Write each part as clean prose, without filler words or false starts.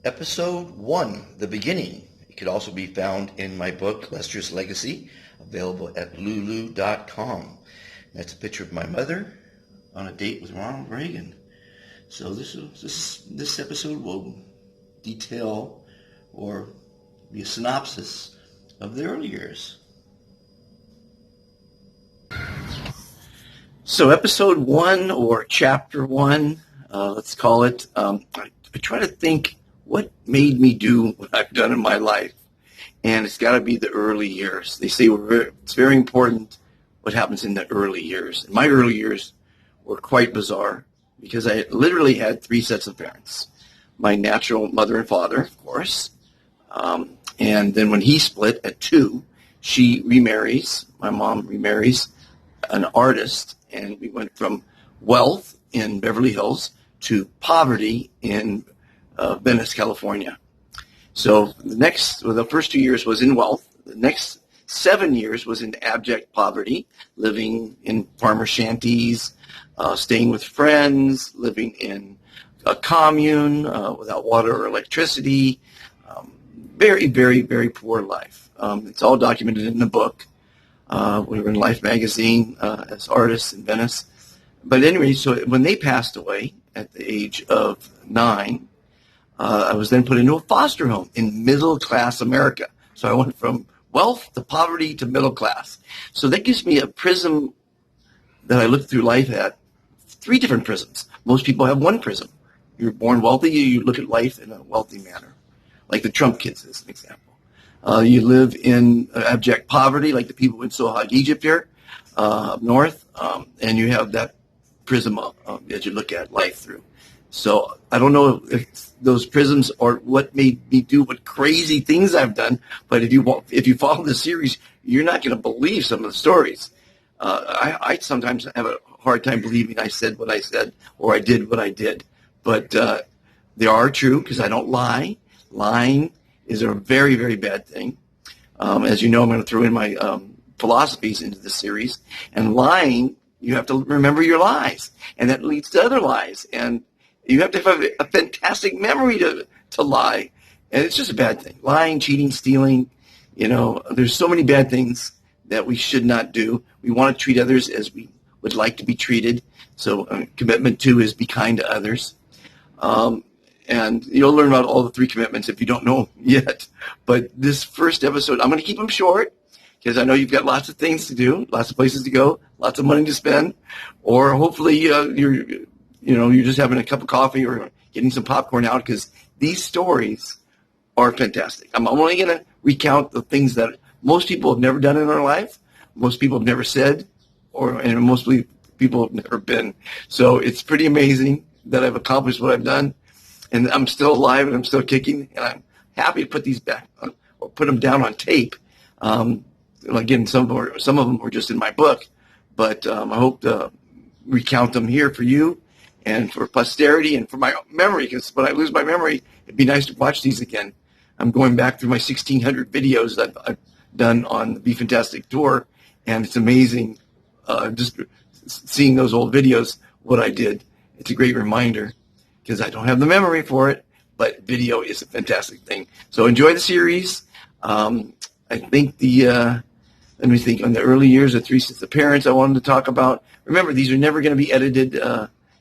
Episode 1, The Beginning. It could also be found in my book, Lester's Legacy, available at lulu.com. That's a picture of my mother on a date with Ronald Reagan. So this episode will detail or be a synopsis of the early years. So episode 1 or chapter 1, let's call it, I try to think what made me do what I've done in my life. And it's got to be the early years. They say it's very important what happens in the early years. And my early years were quite bizarre because I literally had 3 sets of parents. My natural mother and father, of course. And then when he split at 2, she remarries, my mom remarries an artist. And we went from wealth in Beverly Hills to poverty in Venice, California. So the first 2 years was in wealth. The next 7 years was in abject poverty, living in farmer shanties, staying with friends, living in a commune without water or electricity. Very, very, very poor life. It's all documented in the book. We were in Life magazine as artists in Venice. But anyway, so when they passed away at the age of 9, I was then put into a foster home in middle-class America. So I went from wealth to poverty to middle class. So that gives me a prism that I look through life at, 3 different prisms. Most people have 1 prism. You're born wealthy, you look at life in a wealthy manner, like the Trump kids as an example. You live in abject poverty, like the people in Sohag, Egypt here, up north, and you have that prism as you look at life through. So I don't know if those prisms are what made me do what crazy things I've done, but if you follow the series, you're not going to believe some of the stories. I sometimes have a hard time believing I said what I said or I did what I did, but they are true because I don't lie. Lying is a very, very bad thing. As you know, I'm going to throw in my philosophies into this series. And lying, you have to remember your lies. And that leads to other lies. And you have to have a fantastic memory to lie. And it's just a bad thing. Lying, cheating, stealing, there's so many bad things that we should not do. We want to treat others as we would like to be treated. So commitment 2 is be kind to others. And you'll learn about all the 3 commitments if you don't know yet. But this first episode, I'm going to keep them short because I know you've got lots of things to do, lots of places to go, lots of money to spend, or hopefully you're just having a cup of coffee or getting some popcorn out because these stories are fantastic. I'm only going to recount the things that most people have never done in their life, most people have never said, and mostly people have never been. So it's pretty amazing that I've accomplished what I've done. And I'm still alive and I'm still kicking, and I'm happy to put these back or put them down on tape. Again, some of them were just in my book, but I hope to recount them here for you and for posterity and for my memory, because when I lose my memory, it'd be nice to watch these again. I'm going back through my 1,600 videos that I've done on the Be Fantastic tour, and it's amazing just seeing those old videos, what I did. It's a great reminder. Because I don't have the memory for it, but video is a fantastic thing. So enjoy the series. I think let me think, on the early years, the 3 sets of parents I wanted to talk about. Remember, these are never going to be edited.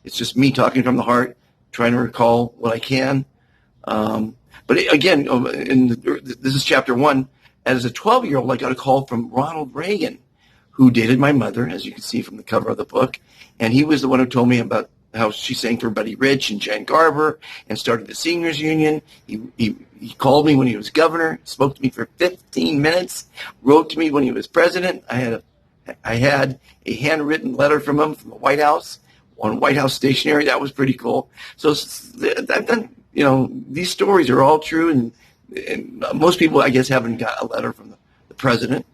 It's just me talking from the heart, trying to recall what I can. But again, this is chapter 1. As a 12-year-old, I got a call from Ronald Reagan, who dated my mother, as you can see from the cover of the book. And he was the one who told me about how she sang for Buddy Rich and Jan Garber and started the Singers Union. He called me when he was governor, spoke to me for 15 minutes, wrote to me when he was president. I had a handwritten letter from him from the White House on White House stationery. That was pretty cool. So I've done, these stories are all true, and most people, I guess, haven't got a letter from the president.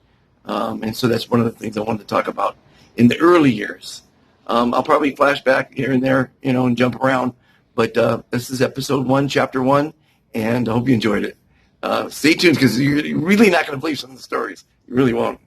And so that's one of the things I wanted to talk about in the early years. I'll probably flash back here and there, and jump around. But this is episode 1, chapter 1, and I hope you enjoyed it. Stay tuned because you're really not going to believe some of the stories. You really won't.